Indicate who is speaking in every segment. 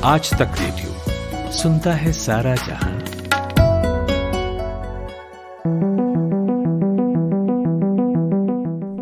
Speaker 1: आज तक रेडियो सुनता है सारा जहां।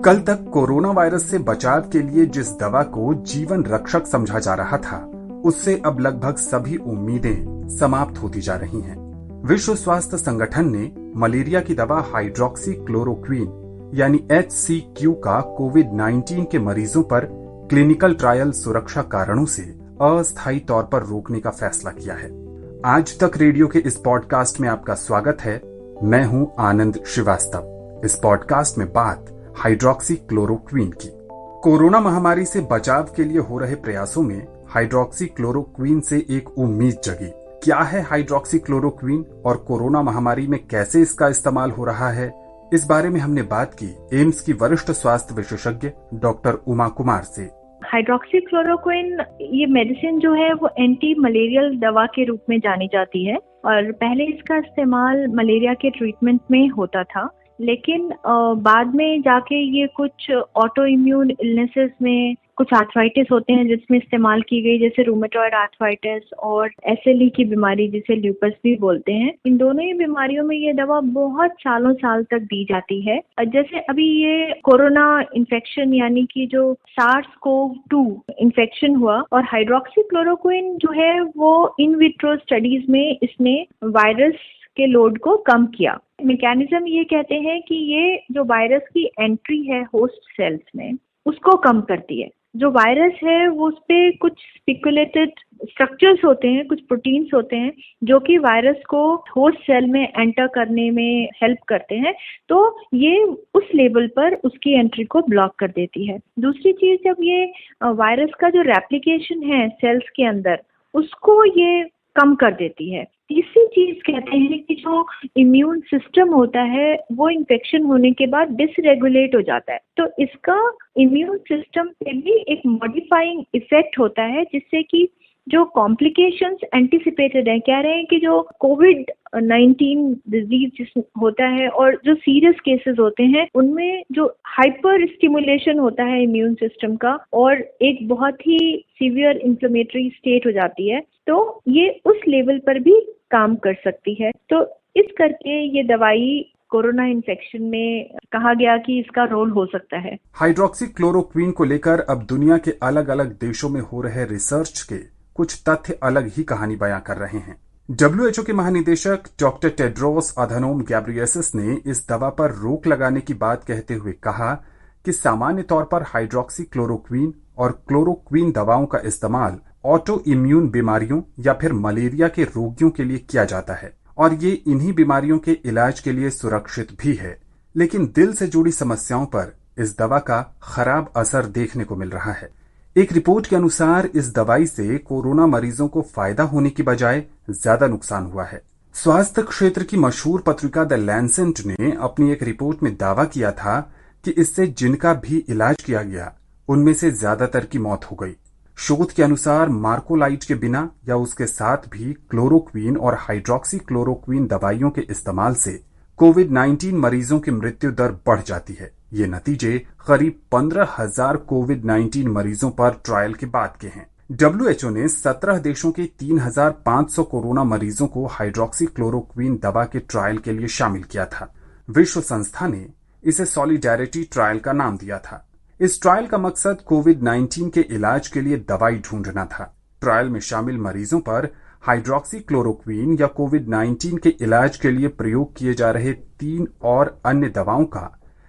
Speaker 2: कल तक कोरोना वायरस से बचाव के लिए जिस दवा को जीवन रक्षक समझा जा रहा था, उससे अब लगभग सभी उम्मीदें समाप्त होती जा रही हैं। विश्व स्वास्थ्य संगठन ने मलेरिया की दवा हाइड्रोक्सी क्लोरोक्वीन यानी HCQ का कोविड-19 के मरीजों पर क्लिनिकल ट्रायल सुरक्षा कारणों से अस्थायी तौर पर रोकने का फैसला किया है। आज तक रेडियो के इस पॉडकास्ट में आपका स्वागत है। मैं हूं आनंद श्रीवास्तव। इस पॉडकास्ट में बात हाइड्रोक्सी क्लोरोक्वीन की। कोरोना महामारी से बचाव के लिए हो रहे प्रयासों में हाइड्रोक्सी क्लोरोक्वीन से एक उम्मीद जगी। क्या है हाइड्रोक्सी क्लोरोक्वीन और कोरोना महामारी में कैसे इसका इस्तेमाल हो रहा है, इस बारे में हमने बात की एम्स की वरिष्ठ स्वास्थ्य विशेषज्ञ डॉक्टर उमा कुमार से।
Speaker 3: हाइड्रोक्सी क्लोरोक्वीन ये मेडिसिन जो है वो एंटी मलेरियल दवा के रूप में जानी जाती है और पहले इसका इस्तेमाल मलेरिया के ट्रीटमेंट में होता था, लेकिन बाद में जाके ये कुछ ऑटो इम्यून इलनेसेस में कुछ आर्थराइटिस होते हैं जिसमें इस्तेमाल की गई, जैसे रूमेटॉइड आर्थराइटिस और SLE की बीमारी जिसे ल्यूपस भी बोलते हैं। इन दोनों ही बीमारियों में ये दवा बहुत साल तक दी जाती है। जैसे अभी ये कोरोना इन्फेक्शन यानी कि जो SARS-CoV-2 इन्फेक्शन हुआ और हाइड्रोक्सी क्लोरोक्वीन जो है वो इन विट्रो स्टडीज में इसने वायरस के लोड को कम किया। मैकेनिज्म ये कहते हैं कि ये जो वायरस की एंट्री है होस्ट सेल्स में उसको कम करती है। जो वायरस है वो उस पे कुछ स्पेकुलेटेड स्ट्रक्चर्स होते हैं, कुछ प्रोटीन्स होते हैं जो कि वायरस को होस्ट सेल में एंटर करने में हेल्प करते हैं, तो ये उस लेवल पर उसकी एंट्री को ब्लॉक कर देती है। दूसरी चीज, जब ये वायरस का जो रेप्लिकेशन है सेल्स के अंदर उसको ये कम कर देती है। तीसरी चीज कहते हैं कि जो इम्यून सिस्टम होता है वो इन्फेक्शन होने के बाद डिसरेगुलेट हो जाता है, तो इसका इम्यून सिस्टम पे भी एक मॉडिफाइंग इफेक्ट होता है जिससे कि जो कॉम्प्लिकेशंस एंटिसिपेटेड है, कह रहे हैं कि जो कोविड-19 डिजीज होता है और जो सीरियस केसेस होते हैं उनमें जो हाइपर स्टिमुलेशन होता है इम्यून सिस्टम का और एक बहुत ही सीवियर इन्फ्लेमेटरी स्टेट हो जाती है, तो ये उस लेवल पर भी काम कर सकती है। तो इस करके ये दवाई कोरोना इन्फेक्शन में कहा गया कि इसका रोल हो सकता है।
Speaker 2: हाइड्रोक्सी क्लोरोक्वीन को लेकर अब दुनिया के अलग अलग देशों में हो रहे रिसर्च के कुछ तथ्य अलग ही कहानी बयां कर रहे हैं। WHO के महानिदेशक डॉक्टर टेड्रोस अधानोम गैब्रियेसस ने इस दवा पर रोक लगाने की बात कहते हुए कहा कि सामान्य तौर पर हाइड्रोक्सी क्लोरोक्वीन और क्लोरोक्वीन दवाओं का इस्तेमाल ऑटो इम्यून बीमारियों या फिर मलेरिया के रोगियों के लिए किया जाता है और ये इन्हीं बीमारियों के इलाज के लिए सुरक्षित भी है, लेकिन दिल से जुड़ी समस्याओं पर इस दवा का खराब असर देखने को मिल रहा है। एक रिपोर्ट के अनुसार इस दवाई से कोरोना मरीजों को फायदा होने की बजाय ज्यादा नुकसान हुआ है। स्वास्थ्य क्षेत्र की मशहूर पत्रिका द लैंसेट ने अपनी एक रिपोर्ट में दावा किया था कि इससे जिनका भी इलाज किया गया उनमें से ज्यादातर की मौत हो गई। शोध के अनुसार मार्कोलाइट के बिना या उसके साथ भी क्लोरोक्वीन और हाइड्रोक्सी क्लोरोक्वीन दवाइयों के इस्तेमाल से कोविड-19 मरीजों की मृत्यु दर बढ़ जाती है। ये नतीजे करीब 15,000 कोविड-19 मरीजों पर ट्रायल के बाद के हैं। WHO ने 17 देशों के 3,500 कोरोना मरीजों को हाइड्रोक्सी क्लोरोक्वीन दवा के ट्रायल के लिए शामिल किया था। विश्व संस्था ने इसे सॉलिडेरिटी ट्रायल का नाम दिया था। इस ट्रायल का मकसद कोविड-19 के इलाज के लिए दवाई ढूंढना था। ट्रायल में शामिल मरीजों पर हाइड्रोक्सी क्लोरोक्वीन या कोविड-19 के इलाज के लिए प्रयोग किए जा रहे 3 और अन्य दवाओं का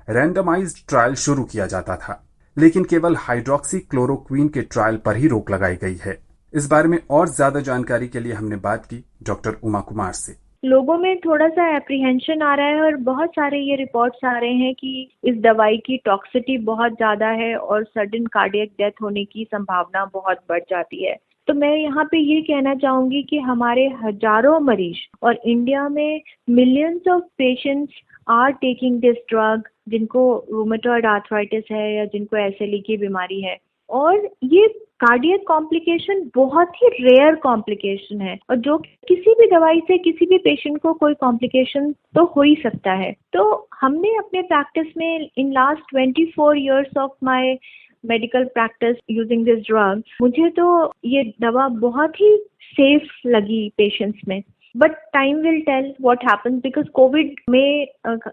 Speaker 2: रैंडमाइज्ड ट्रायल शुरू किया जाता था, लेकिन केवल हाइड्रोक्सी क्लोरोक्वीन के ट्रायल पर ही रोक लगाई गई है। इस बारे में और ज्यादा जानकारी के लिए हमने बात की डॉक्टर उमा कुमार से।
Speaker 3: लोगों में थोड़ा सा एप्रीहेंशन आ रहा है और बहुत सारे ये रिपोर्ट्स आ रहे हैं कि इस दवाई की टॉक्सिसिटी बहुत ज्यादा है और सडन कार्डियक डेथ होने की संभावना बहुत बढ़ जाती है। तो मैं यहाँ पे ये कहना चाहूंगी कि हमारे हजारों मरीज और इंडिया में millions of patients are taking this drug, जिनको रूमेटॉइड आर्थराइटिस है या जिनको SLE की बीमारी है, और ये कार्डियक कॉम्प्लिकेशन बहुत ही रेयर कॉम्प्लिकेशन है और जो किसी भी दवाई से किसी भी पेशेंट को कोई कॉम्प्लिकेशन तो हो ही सकता है। तो हमने अपने प्रैक्टिस में in last 24 years of my medical practice using this drug, मुझे तो ये दवा बहुत ही सेफ लगी पेशेंट्स में। But time will tell what happens, because COVID में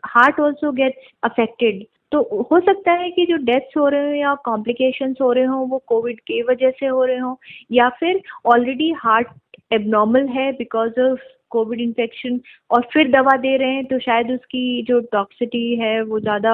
Speaker 3: हार्ट आल्सो गेट्स अफेक्टेड। तो हो सकता है कि जो डेथ्स हो रहे हो या कॉम्प्लिकेशंस हो रहे हो वो कोविड की वजह से हो रहे हो, या फिर ऑलरेडी हार्ट एबनॉर्मल है बिकॉज ऑफ कोविड इन्फेक्शन और फिर दवा दे रहे हैं तो शायद उसकी जो टॉक्सिसिटी है वो ज्यादा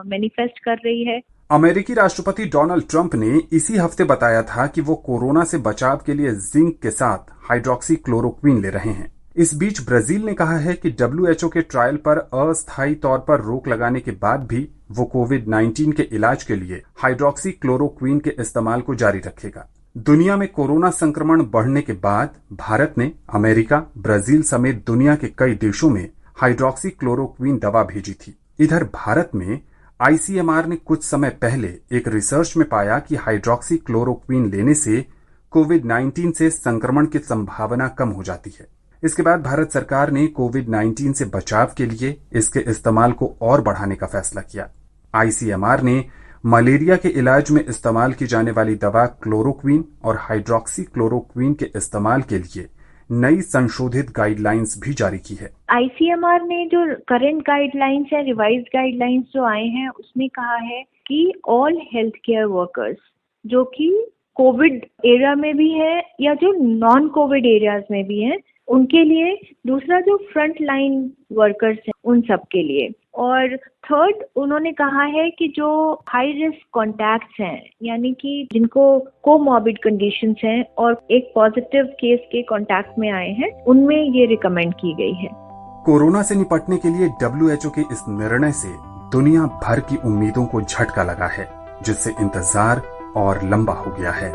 Speaker 3: मैनिफेस्ट कर रही है।
Speaker 2: अमेरिकी राष्ट्रपति डोनाल्ड ट्रंप ने इसी हफ्ते बताया था कि वो कोरोना से बचाव के लिए जिंक के साथ हाइड्रोक्सी क्लोरोक्वीन ले रहे हैं। इस बीच ब्राजील ने कहा है कि WHO के ट्रायल पर अस्थायी तौर पर रोक लगाने के बाद भी वो कोविड-19 के इलाज के लिए हाइड्रोक्सी क्लोरोक्वीन के इस्तेमाल को जारी रखेगा। दुनिया में कोरोना संक्रमण बढ़ने के बाद भारत ने अमेरिका, ब्राजील समेत दुनिया के कई देशों में हाइड्रोक्सी क्लोरोक्वीन दवा भेजी थी। इधर भारत में ICMR ने कुछ समय पहले एक रिसर्च में पाया कि हाइड्रोक्सी क्लोरोक्वीन लेने से कोविड-19 से संक्रमण की संभावना कम हो जाती है। इसके बाद भारत सरकार ने कोविड-19 से बचाव के लिए इसके इस्तेमाल को और बढ़ाने का फैसला किया। ICMR ने मलेरिया के इलाज में इस्तेमाल की जाने वाली दवा क्लोरोक्वीन और हाइड्रोक्सी क्लोरोक्वीन के इस्तेमाल के लिए नई संशोधित गाइडलाइंस भी जारी की है।
Speaker 3: ICMR ने जो करंट गाइडलाइंस या रिवाइज्ड गाइडलाइंस जो आए हैं उसमें कहा है कि ऑल हेल्थ केयर वर्कर्स जो कि कोविड एरिया में भी है या जो नॉन कोविड एरियाज में भी है उनके लिए, दूसरा जो फ्रंट लाइन वर्कर्स हैं उन सब के लिए, और थर्ड उन्होंने कहा है कि जो हाई रिस्क कॉन्टैक्ट्स हैं यानी कि जिनको कोमॉर्बिड कंडीशंस हैं और एक पॉजिटिव केस के कॉन्टैक्ट में आए हैं उनमें ये रिकमेंड की गई है।
Speaker 2: कोरोना से निपटने के लिए WHO के इस निर्णय से दुनिया भर की उम्मीदों को झटका लगा है, जिससे इंतजार और लंबा हो गया है।